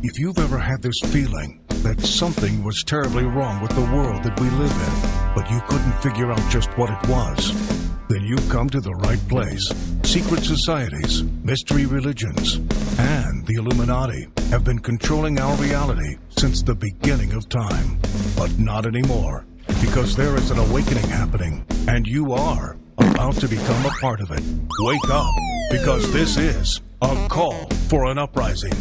If you've ever had this feeling that something was terribly wrong with the world that we live in, but you couldn't figure out just what it was, then you've come to the right place. Secret societies, mystery religions, and the Illuminati have been controlling our reality since the beginning of time. But not anymore, because there is an awakening happening, and you are about to become a part of it. Wake up, because this is a call for an uprising.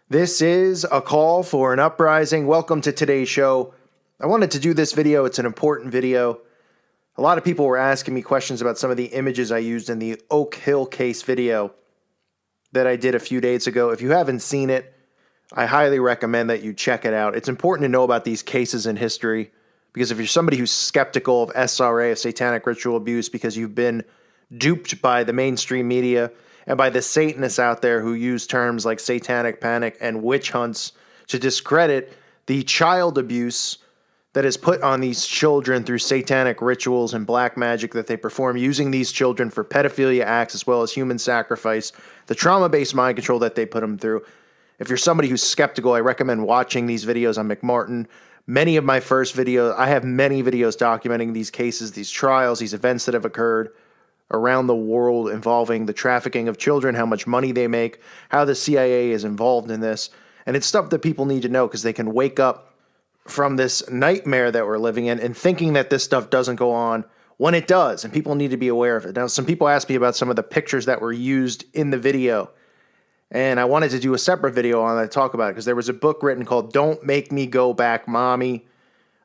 This is a call for an uprising. Welcome to today's show. I wanted to do this video. It's an important video. A lot of people were asking me questions about some of the images I used in the Oak Hill case video that I did a few days ago. If you haven't seen it, I highly recommend that you check it out. It's important to know about these cases in history because if you're somebody who's skeptical of SRA, of satanic ritual abuse, because you've been duped by the mainstream media and by the Satanists out there who use terms like satanic panic and witch hunts to discredit the child abuse that is put on these children through satanic rituals and black magic that they perform, using these children for pedophilia acts as well as human sacrifice, the trauma-based mind control that they put them through. If you're somebody who's skeptical, I recommend watching these videos on McMartin. Many of my first videos, I have many videos documenting these cases, these trials, these events that have occurred around the world involving the trafficking of children, how much money they make, how the CIA is involved in this. And it's stuff that people need to know because they can wake up from this nightmare that we're living in and thinking that this stuff doesn't go on when it does, and people need to be aware of it. Now, some people asked me about some of the pictures that were used in the video, and I wanted to do a separate video on that to talk about it because there was a book written called Don't Make Me Go Back, Mommy.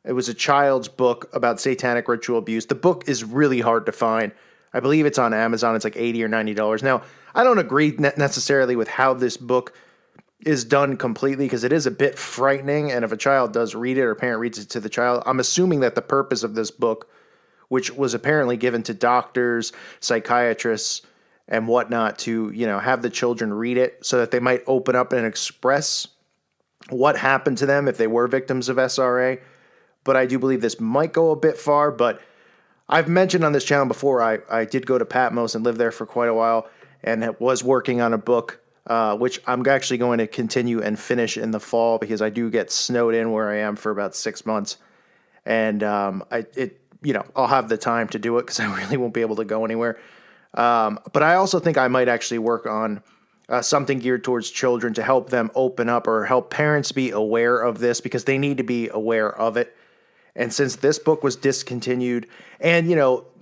It was a child's book about satanic ritual abuse. The book is really hard to find. I believe it's on Amazon. It's like $80 or $90. Now, I don't agree necessarily with how this book is done completely because it is a bit frightening. And if a child does read it or a parent reads it to the child, I'm assuming that the purpose of this book, which was apparently given to doctors, psychiatrists, and whatnot to, have the children read it so that they might open up and express what happened to them if they were victims of SRA. But I do believe this might go a bit far, but I've mentioned on this channel before, I did go to Patmos and live there for quite a while and was working on a book, which I'm actually going to continue and finish in the fall because I do get snowed in where I am for about 6 months. And I'll have the time to do it because I really won't be able to go anywhere. But I also think I might actually work on something geared towards children to help them open up or help parents be aware of this because they need to be aware of it. And since this book was discontinued, and,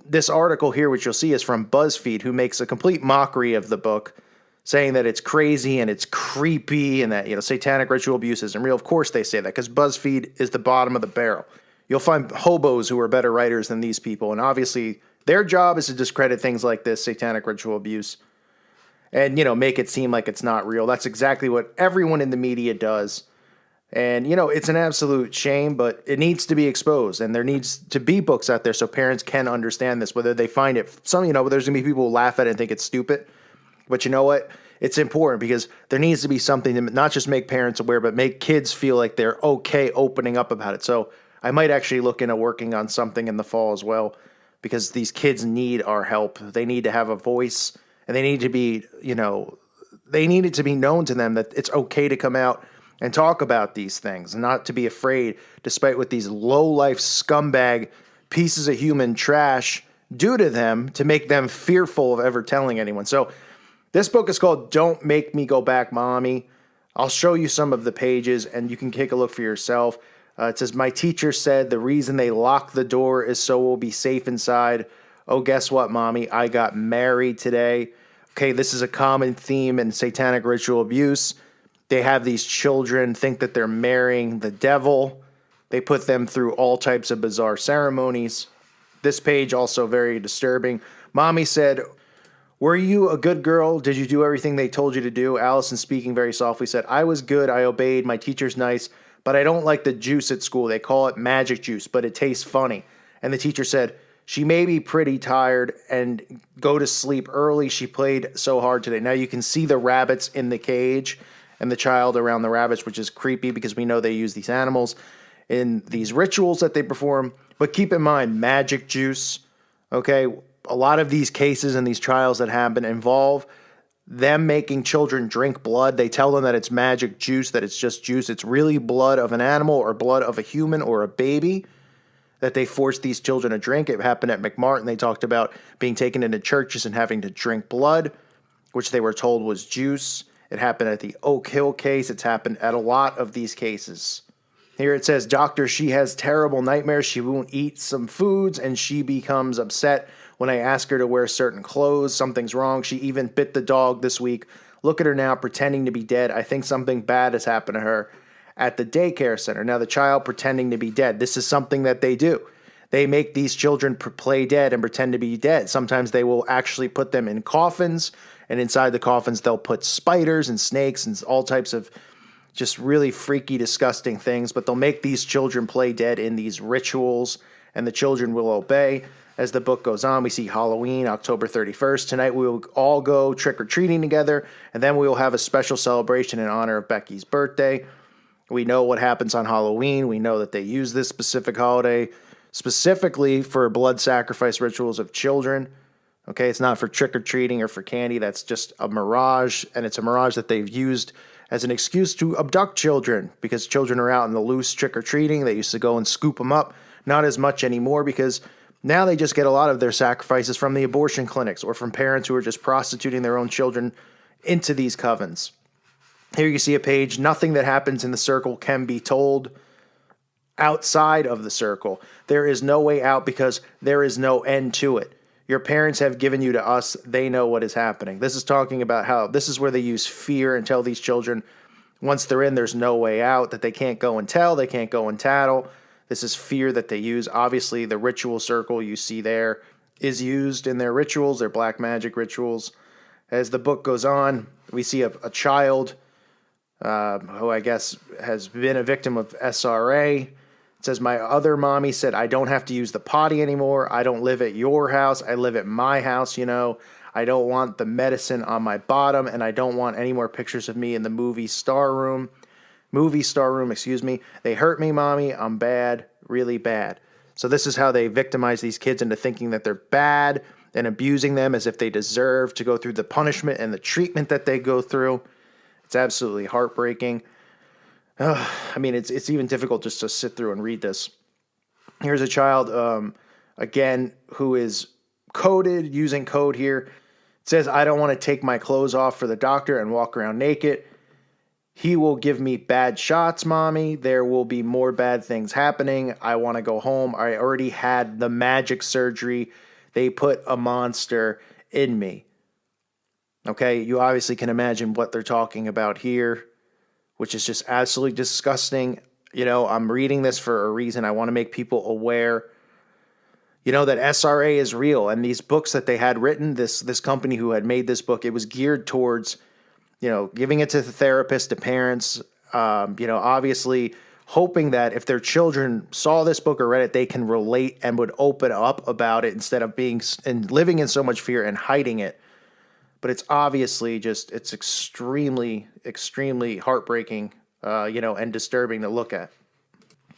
this article here, which you'll see, is from BuzzFeed, who makes a complete mockery of the book, saying that it's crazy and it's creepy and that, satanic ritual abuse isn't real. Of course they say that because BuzzFeed is the bottom of the barrel. You'll find hobos who are better writers than these people. And obviously their job is to discredit things like this, satanic ritual abuse, and, make it seem like it's not real. That's exactly what everyone in the media does. And, it's an absolute shame, but it needs to be exposed. And there needs to be books out there so parents can understand this, whether they find it. There's going to be people who laugh at it and think it's stupid. But you know what? It's important because there needs to be something to not just make parents aware, but make kids feel like they're okay opening up about it. So I might actually look into working on something in the fall as well because these kids need our help. They need to have a voice and they need to be, they need it to be known to them that it's okay to come out and talk about these things, and not to be afraid, despite what these low-life scumbag pieces of human trash do to them to make them fearful of ever telling anyone. So this book is called Don't Make Me Go Back, Mommy. I'll show you some of the pages, and you can take a look for yourself. It says, my teacher said the reason they lock the door is so we'll be safe inside. Oh, guess what, Mommy? I got married today. Okay, this is a common theme in satanic ritual abuse. They have these children think that they're marrying the devil. They put them through all types of bizarre ceremonies. This page also very disturbing. Mommy said, were you a good girl? Did you do everything they told you to do? Allison, speaking very softly, said, I was good. I obeyed. My teacher's nice, but I don't like the juice at school. They call it magic juice, but it tastes funny. And the teacher said, she may be pretty tired and go to sleep early. She played so hard today. Now you can see the rabbits in the cage and the child around the rabbits, which is creepy because we know they use these animals in these rituals that they perform. But keep in mind, magic juice, okay? A lot of these cases and these trials that happen involve them making children drink blood. They tell them that it's magic juice, that it's just juice. It's really blood of an animal or blood of a human or a baby that they forced these children to drink. It happened at McMartin. They talked about being taken into churches and having to drink blood, which they were told was juice. It happened at the Oak Hill case. It's happened at a lot of these cases. Here it says, doctor, she has terrible nightmares. She won't eat some foods, and she becomes upset when I ask her to wear certain clothes. Something's wrong. She even bit the dog this week. Look at her now, pretending to be dead. I think something bad has happened to her at the daycare center. Now, the child pretending to be dead. This is something that they do. They make these children play dead and pretend to be dead. Sometimes they will actually put them in coffins, and inside the coffins, they'll put spiders and snakes and all types of just really freaky, disgusting things. But they'll make these children play dead in these rituals, and the children will obey. As the book goes on, we see Halloween, October 31st. Tonight, we will all go trick-or-treating together, and then we will have a special celebration in honor of Becky's birthday. We know what happens on Halloween. We know that they use this specific holiday specifically for blood sacrifice rituals of children. Okay, it's not for trick-or-treating or for candy. That's just a mirage, and it's a mirage that they've used as an excuse to abduct children because children are out in the loose trick-or-treating. They used to go and scoop them up. Not as much anymore because now they just get a lot of their sacrifices from the abortion clinics or from parents who are just prostituting their own children into these covens. Here you see a page. Nothing that happens in the circle can be told outside of the circle. There is no way out because there is no end to it. Your parents have given you to us. They know what is happening. This is talking about how this is where they use fear and tell these children once they're in, there's no way out, that they can't go and tell, they can't go and tattle. This is fear that they use. Obviously, the ritual circle you see there is used in their rituals, their black magic rituals. As the book goes on, we see a child who I guess has been a victim of SRA. It says, my other mommy said, I don't have to use the potty anymore. I don't live at your house. I live at my house, you know. I don't want the medicine on my bottom, and I don't want any more pictures of me in the movie star room, excuse me. They hurt me, mommy. I'm bad, really bad. So this is how they victimize these kids into thinking that they're bad and abusing them as if they deserve to go through the punishment and the treatment that they go through. It's absolutely heartbreaking. I mean, it's even difficult just to sit through and read this. Here's a child, again, who is coded, using code here. It says, I don't want to take my clothes off for the doctor and walk around naked. He will give me bad shots, mommy. There will be more bad things happening. I want to go home. I already had the magic surgery. They put a monster in me. Okay, you obviously can imagine what they're talking about here, which is just absolutely disgusting. You know, I'm reading this for a reason. I want to make people aware, you know, that SRA is real. And these books that they had written, this company who had made this book, it was geared towards, you know, giving it to the therapist, to parents, you know, obviously hoping that if their children saw this book or read it, they can relate and would open up about it instead of being and living in so much fear and hiding it. But it's obviously just, it's extremely, extremely heartbreaking, you know, and disturbing to look at.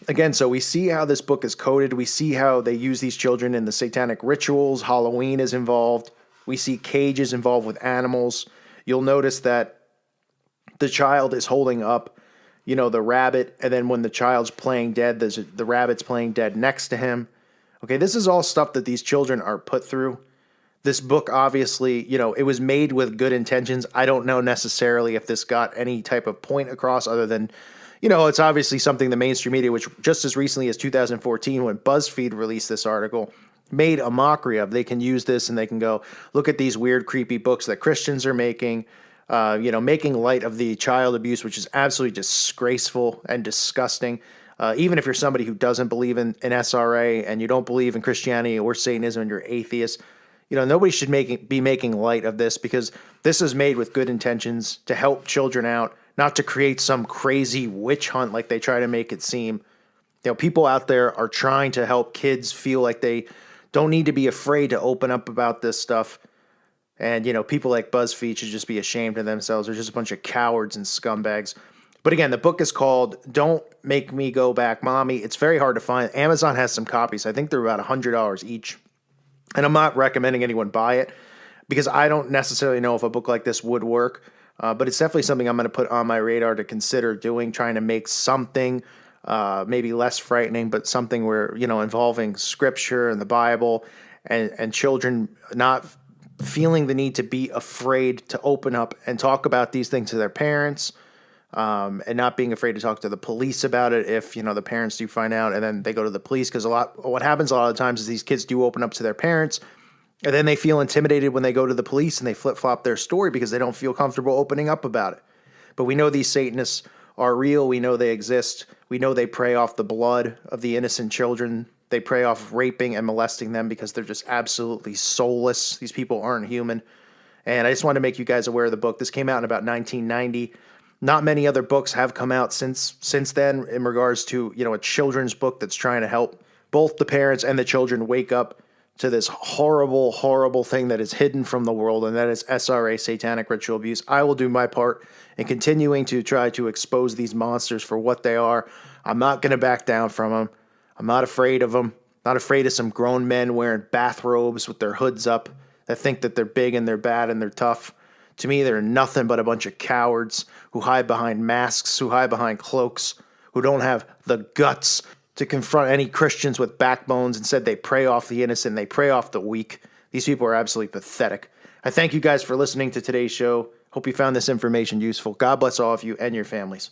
Again, so we see how this book is coded. We see how they use these children in the satanic rituals. Halloween is involved. We see cages involved with animals. You'll notice that the child is holding up, you know, the rabbit. And then when the child's playing dead, the rabbit's playing dead next to him. Okay, this is all stuff that these children are put through. This book, obviously, you know, it was made with good intentions. I don't know necessarily if this got any type of point across other than, you know, it's obviously something the mainstream media, which just as recently as 2014, when BuzzFeed released this article, made a mockery of. They can use this and they can go, look at these weird, creepy books that Christians are making, you know, making light of the child abuse, which is absolutely disgraceful and disgusting. Even if you're somebody who doesn't believe in SRA and you don't believe in Christianity or Satanism and you're atheist, you know, nobody should be making light of this because this is made with good intentions to help children out, not to create some crazy witch hunt like they try to make it seem. You know, people out there are trying to help kids feel like they don't need to be afraid to open up about this stuff. And, you know, people like BuzzFeed should just be ashamed of themselves. They're just a bunch of cowards and scumbags. But again, the book is called Don't Make Me Go Back, Mommy. It's very hard to find. Amazon has some copies. I think they're about $100 each. And I'm not recommending anyone buy it. because I don't necessarily know if a book like this would work. But it's definitely something I'm going to put on my radar to consider doing, trying to make something maybe less frightening, but something where, involving scripture and the Bible and children not feeling the need to be afraid to open up and talk about these things to their parents, and not being afraid to talk to the police about it if, the parents do find out and then they go to the police. Because what happens a lot of times is these kids do open up to their parents, and then they feel intimidated when they go to the police and they flip-flop their story because they don't feel comfortable opening up about it. But we know these Satanists are real. We know they exist. We know they prey off the blood of the innocent children. They prey off raping and molesting them because they're just absolutely soulless. These people aren't human. And I just wanted to make you guys aware of the book. This came out in about 1990. Not many other books have come out since then in regards to, a children's book that's trying to help both the parents and the children wake up to this horrible, horrible thing that is hidden from the world, and that is SRA, satanic ritual abuse. I will do my part in continuing to try to expose these monsters for what they are. I'm not going to back down from them. I'm not afraid of them. Not afraid of some grown men wearing bathrobes with their hoods up that think that they're big and they're bad and they're tough. To me, they're nothing but a bunch of cowards who hide behind masks, who hide behind cloaks, who don't have the guts to confront any Christians with backbones. Instead, they prey off the innocent. They prey off the weak. These people are absolutely pathetic. I thank you guys for listening to today's show. Hope you found this information useful. God bless all of you and your families.